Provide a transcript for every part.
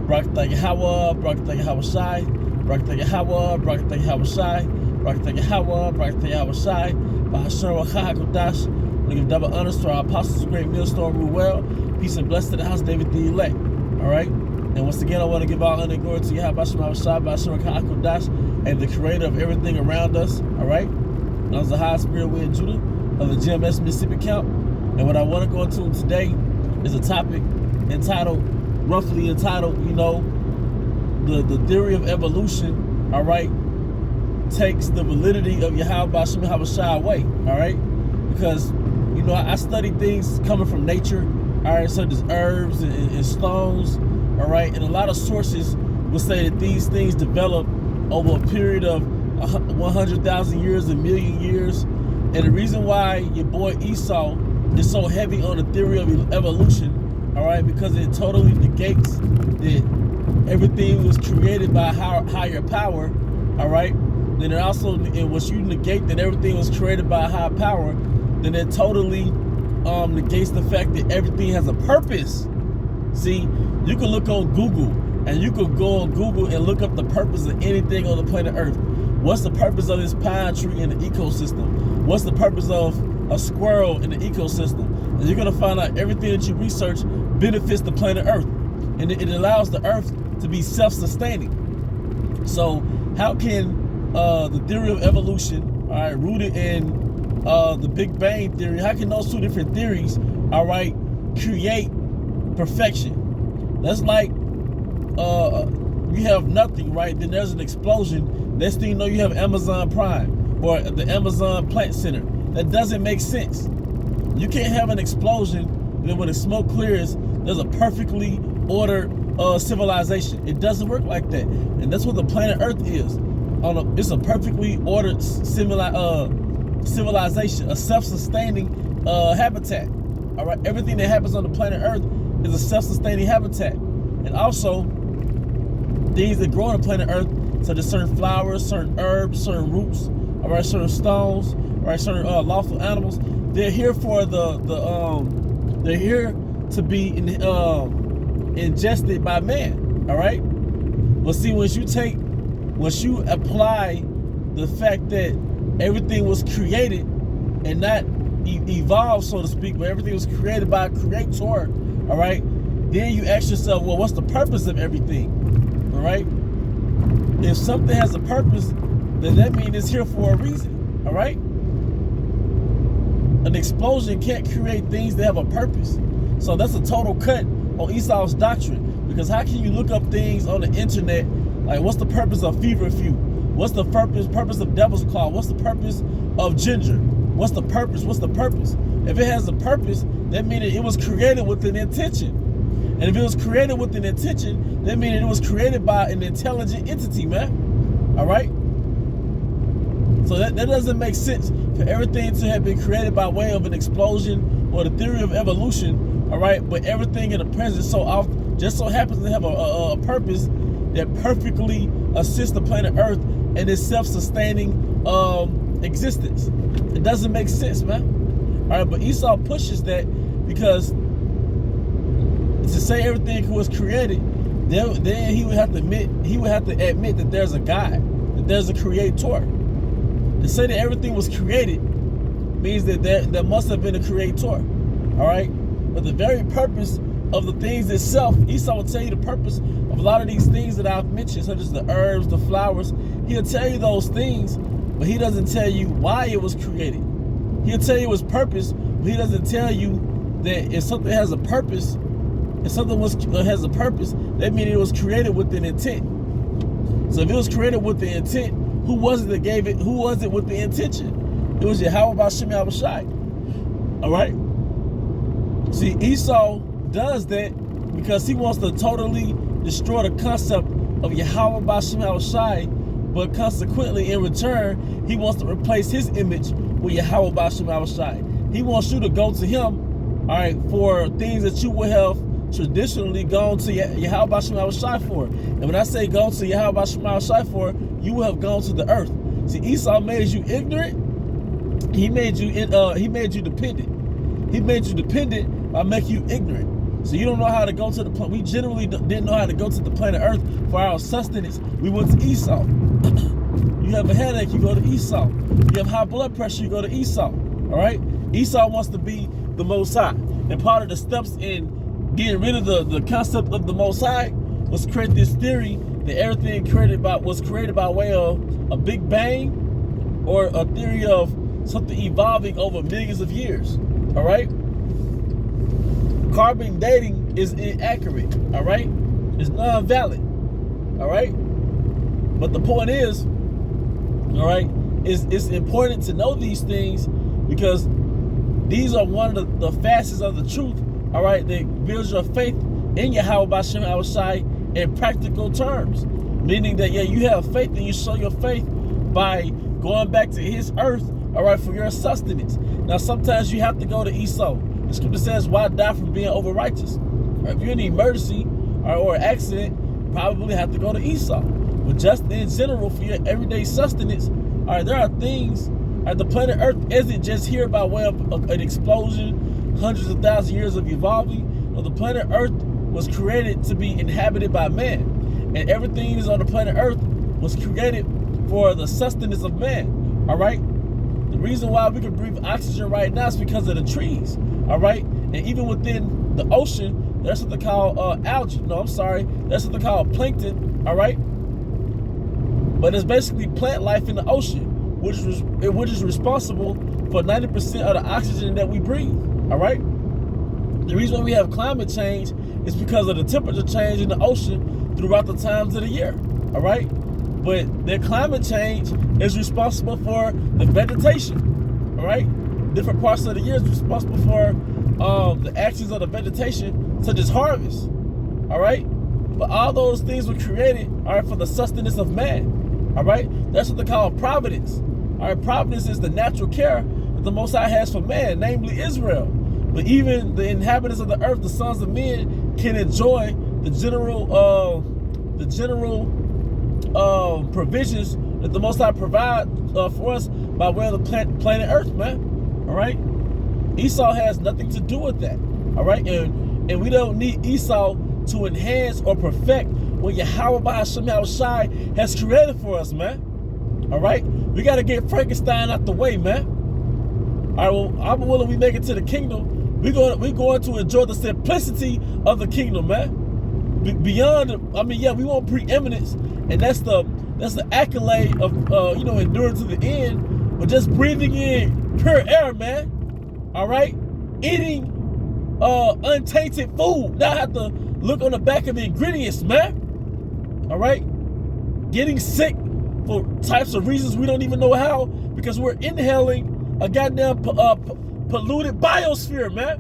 Barakatah Yahweh, Barakatah Yahweh Shai, Barakatah Yahweh, Barakatah Yahweh Shai, Barakatah Yahweh, Barakatah Yahweh Shai, Ba'asher Wachah HaKodash. We give double honors to our apostles, great millstone, rule well. Peace and blessing to the house, David the elect. All right? And once again, I want to give all honor and glory to Yahweh Shai, Ba'asher Wachah HaKodash, and the creator of everything around us. All right? And I was the high spirit with Judah of the GMS Mississippi camp. And what I want to go into today is a topic roughly entitled, the theory of evolution, all right, takes the validity of Yahweh Hashem Yahweh Shai away, all right? Because, I study things coming from nature, all right, such as herbs and stones, all right? And a lot of sources will say that these things develop over a period of 100,000 years, a million years. And the reason why your boy Esau is so heavy on the theory of evolution, all right, because it totally negates that everything was created by higher power, all right? Then it also, and once you negate that everything was created by a higher power, then it totally negates the fact that everything has a purpose. See, you can look on Google, and you could go on Google and look up the purpose of anything on the planet Earth. What's the purpose of this pine tree in the ecosystem? What's the purpose of a squirrel in the ecosystem? And you're gonna find out everything that you research benefits the planet Earth, and it allows the Earth to be self-sustaining. So how can the theory of evolution, all right, rooted in the Big Bang theory, how can those two different theories, all right, create perfection? That's like you have nothing, right? Then there's an explosion. Next thing you know, you have Amazon Prime or the Amazon Plant Center. That doesn't make sense. You can't have an explosion, and then when the smoke clears, there's a perfectly ordered civilization. It doesn't work like that. And that's what the planet Earth is. It's a perfectly ordered civilization, a self-sustaining habitat. All right, everything that happens on the planet Earth is a self-sustaining habitat. And also, things that grow on the planet Earth, such as certain flowers, certain herbs, certain roots, all right, certain stones, all right, certain lawful animals, they're here for they're here to be ingested by man, all right? But see, once you apply the fact that everything was created and not evolved, so to speak, but everything was created by a creator, all right? Then you ask yourself, well, what's the purpose of everything, all right? If something has a purpose, then that means it's here for a reason, all right? An explosion can't create things that have a purpose. So that's a total cut on Esau's doctrine. Because how can you look up things on the internet, like what's the purpose of feverfew? What's the purpose of devil's claw? What's the purpose of ginger? What's the purpose? What's the purpose? If it has a purpose, that means it was created with an intention. And if it was created with an intention, that means it was created by an intelligent entity, man. All right? So that doesn't make sense for everything to have been created by way of an explosion or the theory of evolution, all right? But everything in the present just so happens to have a purpose that perfectly assists the planet Earth in its self-sustaining existence. It doesn't make sense, man. All right, but Esau pushes that because to say everything was created, then he would have to admit that there's a God, that there's a creator. To say that everything was created means that there must have been a creator, all right? But the very purpose of the things itself, Esau will tell you the purpose of a lot of these things that I've mentioned, such as the herbs, the flowers. He'll tell you those things, but he doesn't tell you why it was created. He'll tell you its purpose, but he doesn't tell you that if something has a purpose, has a purpose, that means it was created with an intent. So if it was created with the intent, who was it that gave it? Who was it with the intention? It was Yahweh Hashem Yahweh Shai. All right? See, Esau does that because he wants to totally destroy the concept of Yahweh Hashem Yahweh Shai, but consequently, in return, he wants to replace his image with Yahweh Hashem Yahweh Shai. He wants you to go to him, all right, for things that you would have traditionally gone to Yahweh Hashem Yahweh Shai for. And when I say go to Yahweh Hashem Yahweh Shai for, you will have gone to the earth. See, Esau made you ignorant. He made you dependent. He made you dependent by making you ignorant. So you don't know how to go to the planet. We generally didn't know how to go to the planet Earth for our sustenance. We went to Esau. You have a headache, you go to Esau. You have high blood pressure, you go to Esau. All right? Esau wants to be the Most High. And part of the steps in getting rid of the concept of the Most High was create this theory that everything was created by way of a Big Bang, or a theory of something evolving over millions of years. All right? Carbon dating is inaccurate. All right? It's non-valid. All right? But the point is, all right, it's important to know these things, because these are one of the facets of the truth, all right, that builds your faith in Yahweh B'Shem Yahawashi in practical terms. Meaning that, yeah, you have faith, and you show your faith by going back to his earth, all right, for your sustenance. Now, sometimes you have to go to Esau. The scripture says, why die from being over righteous? If you're in an emergency or an accident, you probably have to go to Esau. But just in general, for your everyday sustenance, all right, there are things. All right, the planet Earth isn't just here by way of an explosion, hundreds of thousands of years of evolving. No, the planet Earth was created to be inhabited by man. And everything that's on the planet Earth was created for the sustenance of man. All right? The reason why we can breathe oxygen right now is because of the trees. All right? And even within the ocean, there's something called there's something called plankton. All right? But it's basically plant life in the ocean, which is responsible for 90% of the oxygen that we breathe. All right? The reason why we have climate change is because of the temperature change in the ocean throughout the times of the year. All right? But the climate change is responsible for the vegetation. All right? Different parts of the year is responsible for the actions of the vegetation, such as harvest. All right? But all those things were created, all right, for the sustenance of man. All right? That's what they call providence. All right? Providence is the natural care that the Most High has for man, namely Israel. But even the inhabitants of the earth, the sons of men, can enjoy the general provisions that the Most High provide for us by way of the planet Earth, man. All right? Esau has nothing to do with that. All right? And we don't need Esau to enhance or perfect what Yahweh B'Shem Yahawashi has created for us, man. All right? We got to get Frankenstein out the way, man. All right, well, I'm willing we make it to the kingdom. We're going to enjoy the simplicity of the kingdom, man. Beyond, we want preeminence, and that's the accolade of enduring to the end. But just breathing in pure air, man. All right, eating untainted food. Now I have to look on the back of the ingredients, man. All right, getting sick for types of reasons we don't even know how, because we're inhaling a goddamn polluted biosphere, man.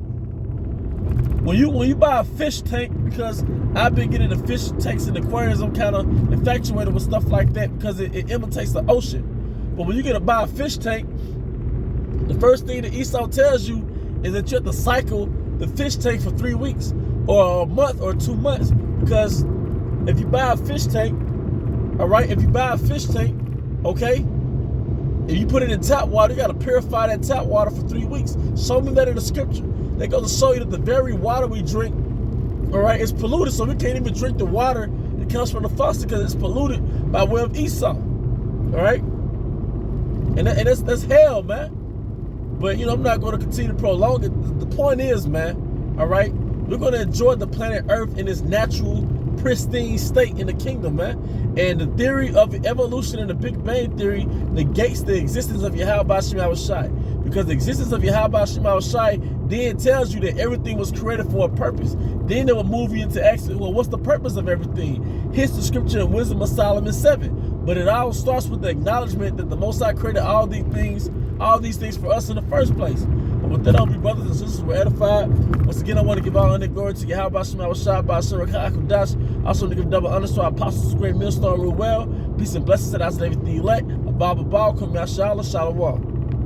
When you buy a fish tank, because I've been getting the fish tanks in aquariums, I'm kind of infatuated with stuff like that because it imitates the ocean. But when you buy a fish tank, the first thing that Esau tells you is that you have to cycle the fish tank for 3 weeks or a month or 2 months. Because if you buy a fish tank, all right, okay, if you put it in tap water, you got to purify that tap water for 3 weeks. Show me that in the scripture. They go to show you that the very water we drink, all right, is polluted. So we can't even drink the water that comes from the faucet because it's polluted by way of Esau. All right? And that's hell, man. But, I'm not going to continue to prolong it. The point is, man, all right, we're going to enjoy the planet Earth in its natural, pristine state in the kingdom, man. And the theory of evolution and the Big Bang theory negates the existence of Yahweh B'Shem Yahawashi. Because the existence of Yahweh B'Shem Yahawashi then tells you that everything was created for a purpose. Then they will move you into action. Well, what's the purpose of everything? Here's the scripture in Wisdom of Solomon 7. But it all starts with the acknowledgement that the Most High created all these things for us in the first place. And with that, all my brothers and sisters were edified. Once again, I want to give all honor and glory to Yahweh B'Shem Yahawashi, B'Asher Hakadosh. Also, to give double honor to our apostles, great millstone, real well. Peace and blessings to us and everything elect. Abba, come Yashala, Shalom.